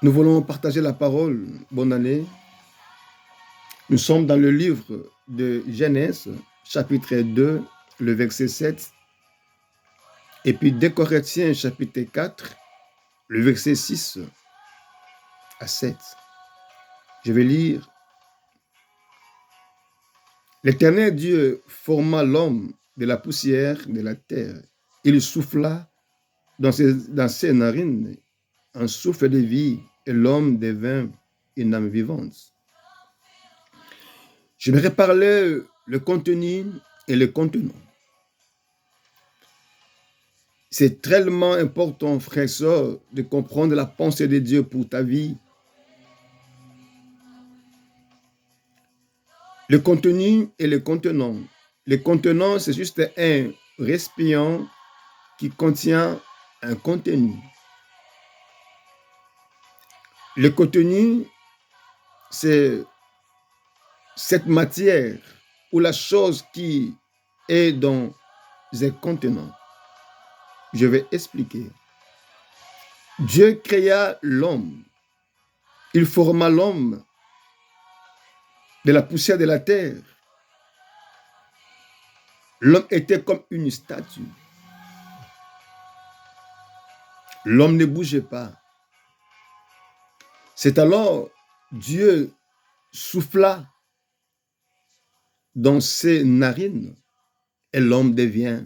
Nous voulons partager la parole. Bonne année. Nous sommes dans le livre de Genèse, chapitre 2, le verset 7. Et puis 2 Corinthiens, chapitre 4, le verset 6 à 7. Je vais lire. L'Éternel Dieu forma l'homme de la poussière de la terre. Il souffla dans ses narines un souffle de vie et l'homme devint une âme vivante. Je vais parler le contenu et le contenant. C'est tellement important, frère et sœur, de comprendre la pensée de Dieu pour ta vie. Le contenu et le contenant. Le contenant, c'est juste un récipient qui contient un contenu. Le contenu, c'est cette matière ou la chose qui est dans un contenant. Je vais expliquer. Dieu créa l'homme. Il forma l'homme de la poussière de la terre. L'homme était comme une statue. L'homme ne bougeait pas. C'est alors Dieu souffla dans ses narines et l'homme devient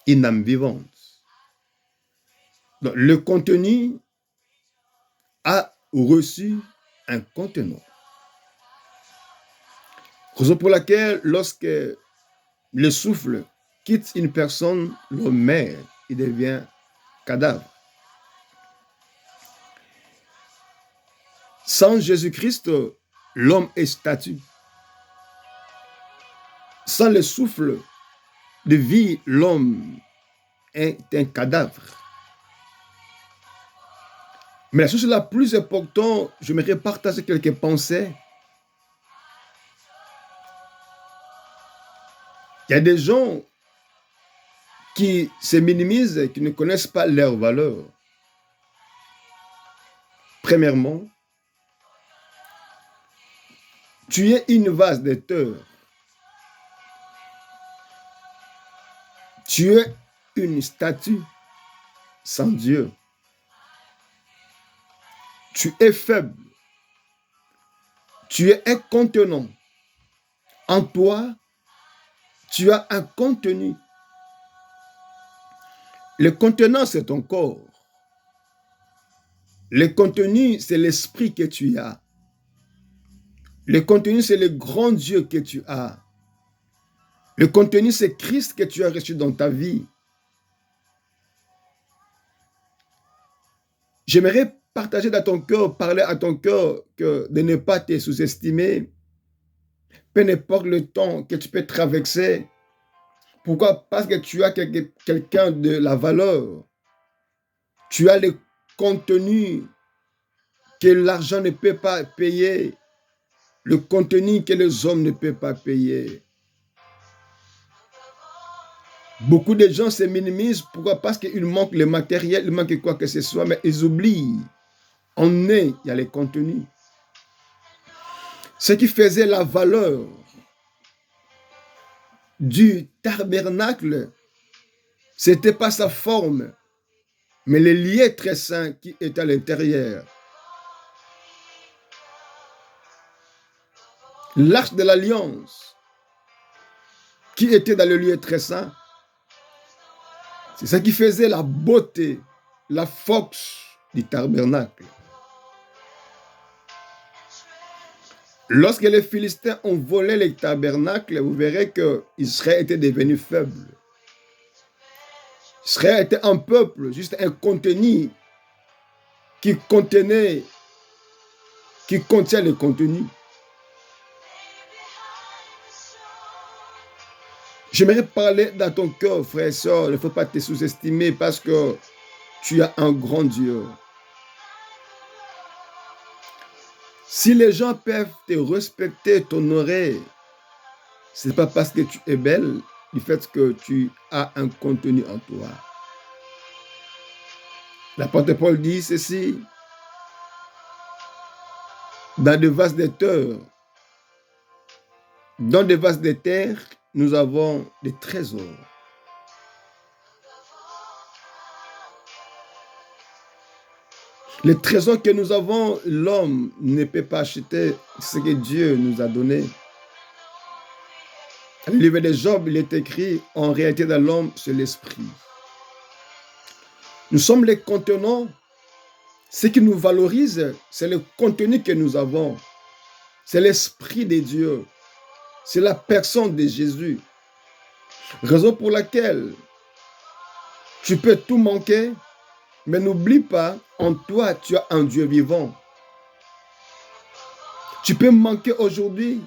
une âme vivante. Donc, le contenu a reçu un contenant. Raison pour laquelle, lorsque le souffle quitte une personne, l'homme meurt, il devient cadavre. Sans Jésus-Christ, l'homme est statue. Sans le souffle de vie, l'homme est un cadavre. Mais la chose la plus importante, j'aimerais partager quelques pensées. Il y a des gens qui se minimisent, qui ne connaissent pas leur valeur. Premièrement, tu es une vase de terre. Tu es une statue sans Dieu. Tu es faible. Tu es un contenant. En toi, tu as un contenu. Le contenant, c'est ton corps. Le contenu, c'est l'esprit que tu as. Le contenu, c'est le grand Dieu que tu as. Le contenu, c'est Christ que tu as reçu dans ta vie. J'aimerais partager dans ton cœur, parler à ton cœur de ne pas te sous-estimer. Peu importe le temps que tu peux traverser. Pourquoi? Parce que tu as quelqu'un de la valeur. Tu as le contenu que l'argent ne peut pas payer. Le contenu que les hommes ne peuvent pas payer. Beaucoup de gens se minimisent. Pourquoi? Parce qu'il manque le matériel, il manque quoi que ce soit, mais ils oublient. En eux, il y a les contenus. Ce qui faisait la valeur du tabernacle, ce n'était pas sa forme, mais le lieu très saint qui est à l'intérieur. L'arche de l'alliance qui était dans le lieu très saint, c'est ça qui faisait la beauté, la force du tabernacle. Lorsque les Philistins ont volé les tabernacles, vous verrez qu'Israël était devenu faible. Israël était un peuple, juste un contenu qui contient le contenu. J'aimerais parler dans ton cœur, frère et soeur. Il ne faut pas te sous-estimer parce que tu as un grand Dieu. Si les gens peuvent te respecter, t'honorer, ce n'est pas parce que tu es belle, du fait que tu as un contenu en toi. L'apôtre Paul dit ceci, dans des vases de terre, dans des vases de terre, nous avons des trésors. Les trésors que nous avons, l'homme ne peut pas acheter ce que Dieu nous a donné. Dans le livre de Job, il est écrit, en réalité dans l'homme, c'est l'esprit. Nous sommes les contenants. Ce qui nous valorise, c'est le contenu que nous avons. C'est l'esprit de Dieu. C'est la personne de Jésus. Raison pour laquelle tu peux tout manquer, mais n'oublie pas, en toi, tu as un Dieu vivant. Tu peux manquer aujourd'hui.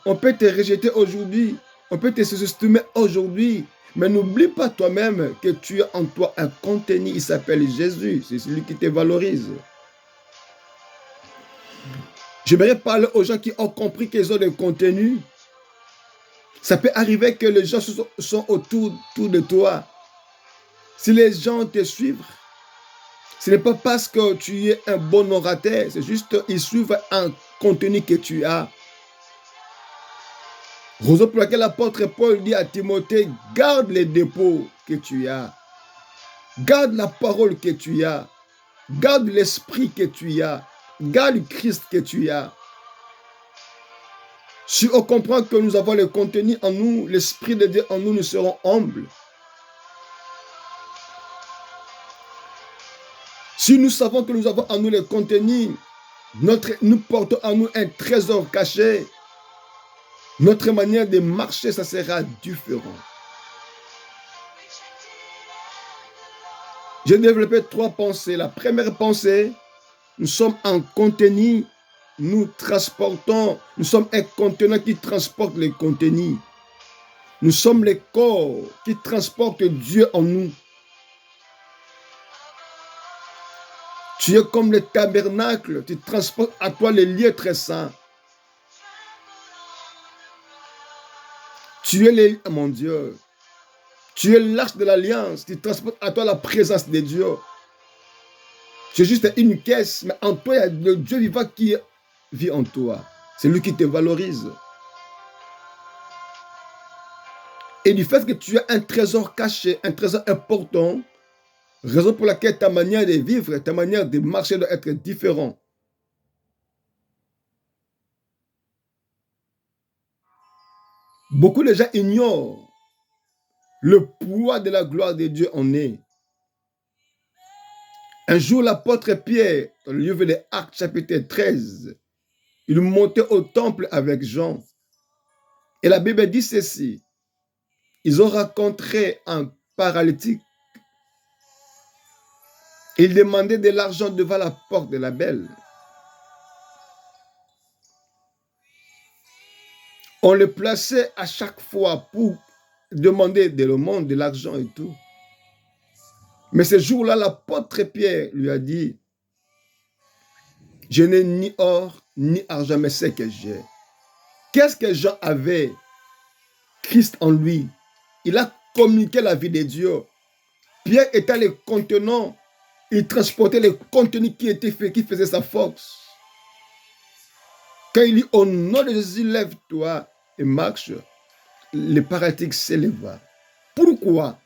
On peut te rejeter aujourd'hui. On peut te sous-estimer aujourd'hui. Mais n'oublie pas toi-même que tu as en toi un contenu. Il s'appelle Jésus. C'est celui qui te valorise. J'aimerais parler aux gens qui ont compris qu'ils ont le contenu. Ça peut arriver que les gens sont autour de toi. Si les gens te suivent, ce n'est pas parce que tu es un bon orateur, c'est juste qu'ils suivent un contenu que tu as. Raison pour laquelle l'apôtre Paul dit à Timothée, garde les dépôts que tu as. Garde la parole que tu as. Garde l'esprit que tu as. Garde Christ que tu as. Si on comprend que nous avons le contenu en nous, l'esprit de Dieu en nous, nous serons humbles. Si nous savons que nous avons en nous le contenu, nous portons en nous un trésor caché, notre manière de marcher, ça sera différent. J'ai développé 3 pensées. La première pensée, nous sommes un contenu, nous sommes un contenant qui transporte les contenus. Nous sommes les corps qui transportent Dieu en nous. Tu es comme le tabernacle, tu transportes à toi les lieux très saints. Tu es mon Dieu. Tu es l'arche de l'alliance, tu transportes à toi la présence de Dieu. Tu es juste une caisse, mais en toi, il y a le Dieu vivant qui vit en toi. C'est lui qui te valorise. Et du fait que tu as un trésor caché, un trésor important, raison pour laquelle ta manière de vivre, ta manière de marcher doit être différente. Beaucoup de gens ignorent le poids de la gloire de Dieu en est. Un jour, l'apôtre Pierre, dans le livre des Actes, chapitre 13, il montait au temple avec Jean. Et la Bible dit ceci. Ils ont rencontré un paralytique. Il demandait de l'argent devant la porte de la belle. On le plaçait à chaque fois pour demander de le monde, de l'argent et tout. Mais ce jour-là, l'apôtre Pierre lui a dit, je n'ai ni or, ni argent, mais ce que j'ai. Qu'est-ce que Jean avait? Christ en lui. Il a communiqué la vie de Dieu. Pierre était le contenant. Il transportait le contenu qui était fait, qui faisait sa force. Quand il dit, au nom de Jésus, lève-toi et marche, le paralytique s'éleva. Pourquoi?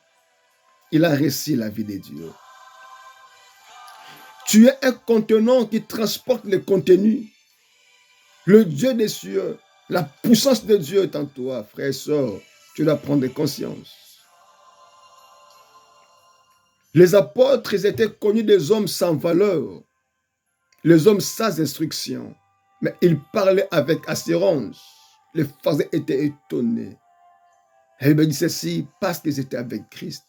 Il a reçu la vie de Dieu. Tu es un contenant qui transporte le contenu. Le Dieu des cieux, la puissance de Dieu est en toi, frère et soeur. Tu dois prendre conscience. Les apôtres, ils étaient connus des hommes sans valeur, les hommes sans instruction. Mais ils parlaient avec assurance. Les Pharisiens étaient étonnés. Et il me dit ceci parce qu'ils étaient avec Christ.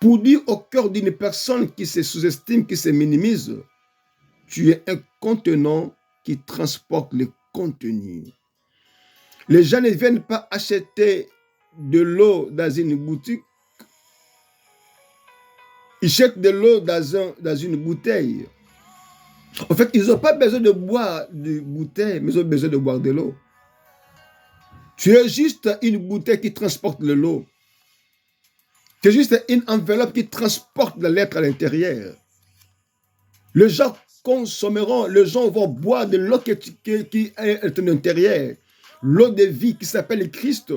Pour dire au cœur d'une personne qui se sous-estime, qui se minimise, tu es un contenant qui transporte le contenu. Les gens ne viennent pas acheter de l'eau dans une boutique. Ils achètent de l'eau dans une bouteille. En fait, ils n'ont pas besoin de boire de bouteille, mais ils ont besoin de boire de l'eau. Tu es juste une bouteille qui transporte de l'eau. C'est juste une enveloppe qui transporte la lettre à l'intérieur. Les gens consommeront, les gens vont boire de l'eau qui est à ton intérieur. L'eau de vie qui s'appelle Christ.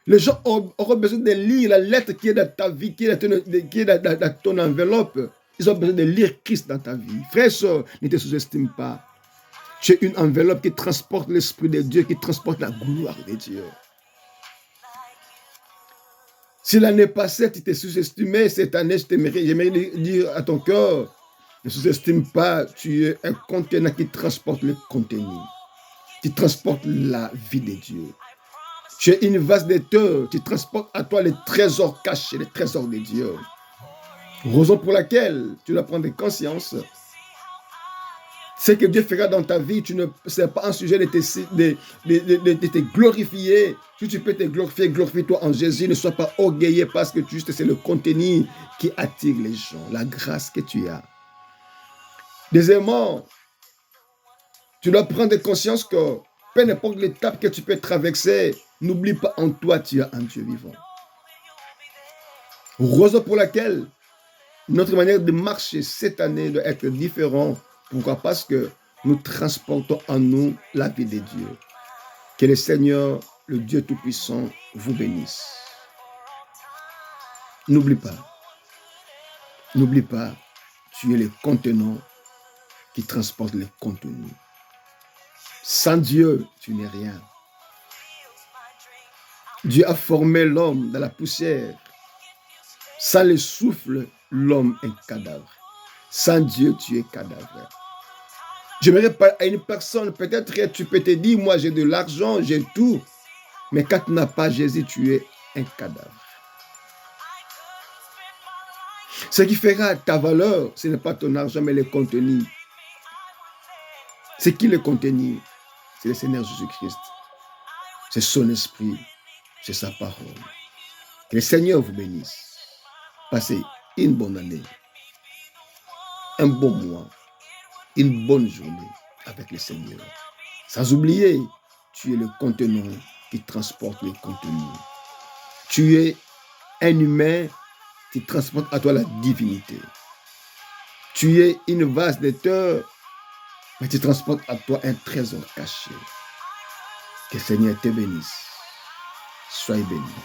Les gens auront besoin de lire la lettre qui est dans ta vie, qui est dans ton enveloppe. Ils ont besoin de lire Christ dans ta vie. Frère et soeur, ne te sous-estime pas. Tu es une enveloppe qui transporte l'Esprit de Dieu, qui transporte la gloire de Dieu. Si l'année passée, tu t'es sous-estimé, cette année, j'aimerais dire à ton cœur, ne sous-estime pas, tu es un contenant qui transporte le contenu, qui transporte la vie de Dieu. Tu es une vase de terre, tu transportes à toi les trésors cachés, les trésors de Dieu. Raison pour laquelle tu dois prendre conscience. Ce que Dieu fera dans ta vie, ce n'est pas un sujet de te glorifier. Si tu peux te glorifier, glorifie-toi en Jésus. Ne sois pas orgueilleux parce que juste c'est le contenu qui attire les gens, la grâce que tu as. Deuxièmement, tu dois prendre conscience que peu importe l'étape que tu peux traverser, n'oublie pas en toi, tu as un Dieu vivant. Raison pour laquelle notre manière de marcher cette année doit être différente. Pourquoi? Parce que nous transportons en nous la vie de Dieu. Que le Seigneur, le Dieu Tout-Puissant, vous bénisse. N'oublie pas, tu es le contenant qui transporte le contenu. Sans Dieu, tu n'es rien. Dieu a formé l'homme dans la poussière. Sans le souffle, l'homme est cadavre. Sans Dieu, tu es cadavre. J'aimerais parler à une personne, peut-être que tu peux te dire, moi j'ai de l'argent, j'ai tout. Mais quand tu n'as pas Jésus, tu es un cadavre. Ce qui fera ta valeur, ce n'est pas ton argent, mais le contenu. C'est qui le contenu? C'est le Seigneur Jésus-Christ. C'est son esprit. C'est sa parole. Que le Seigneur vous bénisse. Passez une bonne année, un bon mois, une bonne journée avec le Seigneur. Sans oublier, tu es le contenant qui transporte le contenu. Tu es un humain qui transporte à toi la divinité. Tu es une vase de terre, mais tu transportes à toi un trésor caché. Que le Seigneur te bénisse. Sois béni.